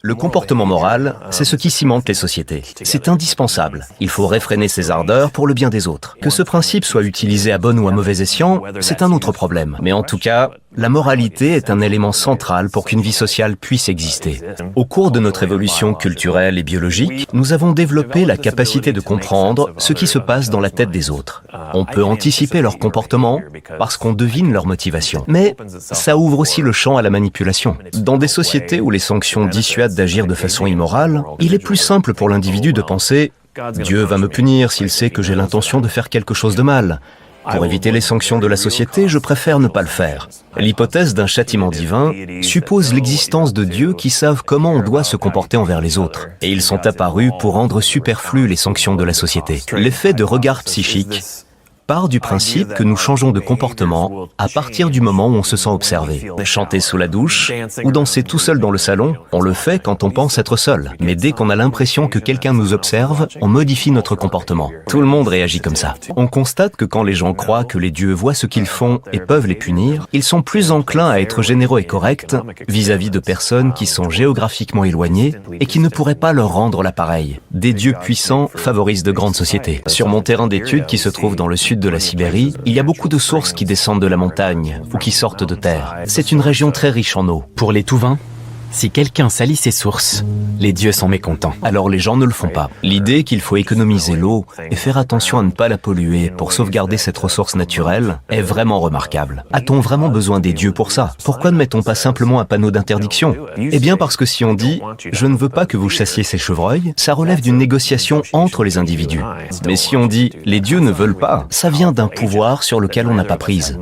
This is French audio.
Le comportement moral, c'est ce qui cimente les sociétés. C'est indispensable. Il faut réfréner ses ardeurs pour le bien des autres. Que ce principe soit utilisé à bon ou à mauvais escient, c'est un autre problème. Mais en tout cas, la moralité est un élément central pour qu'une vie sociale puisse exister. Au cours de notre évolution culturelle et biologique, nous avons développé la capacité de comprendre ce qui se passe dans la tête des autres. On peut anticiper leur comportement parce qu'on devine leur motivation. Mais ça ouvre aussi le champ à la manipulation. Dans des sociétés où les sanctions dissuadent d'agir de façon immorale, il est plus simple pour l'individu de penser « Dieu va me punir s'il sait que j'ai l'intention de faire quelque chose de mal ». Pour éviter les sanctions de la société, je préfère ne pas le faire. L'hypothèse d'un châtiment divin suppose l'existence de dieux qui savent comment on doit se comporter envers les autres. Et ils sont apparus pour rendre superflues les sanctions de la société. L'effet de regard psychique part du principe que nous changeons de comportement à partir du moment où on se sent observé. Chanter sous la douche ou danser tout seul dans le salon, on le fait quand on pense être seul. Mais dès qu'on a l'impression que quelqu'un nous observe, on modifie notre comportement. Tout le monde réagit comme ça. On constate que quand les gens croient que les dieux voient ce qu'ils font et peuvent les punir, ils sont plus enclins à être généreux et corrects vis-à-vis de personnes qui sont géographiquement éloignées et qui ne pourraient pas leur rendre l'appareil. Des dieux puissants favorisent de grandes sociétés. Sur mon terrain d'études qui se trouve dans le sud de la Sibérie, il y a beaucoup de sources qui descendent de la montagne ou qui sortent de terre. C'est une région très riche en eau. Pour les Touvains, si quelqu'un salit ses sources, les dieux sont mécontents. Alors les gens ne le font pas. L'idée qu'il faut économiser l'eau et faire attention à ne pas la polluer pour sauvegarder cette ressource naturelle est vraiment remarquable. A-t-on vraiment besoin des dieux pour ça? Pourquoi ne mettons pas simplement un panneau d'interdiction? Eh bien parce que si on dit « je ne veux pas que vous chassiez ces chevreuils », ça relève d'une négociation entre les individus. Mais si on dit « les dieux ne veulent pas », ça vient d'un pouvoir sur lequel on n'a pas prise.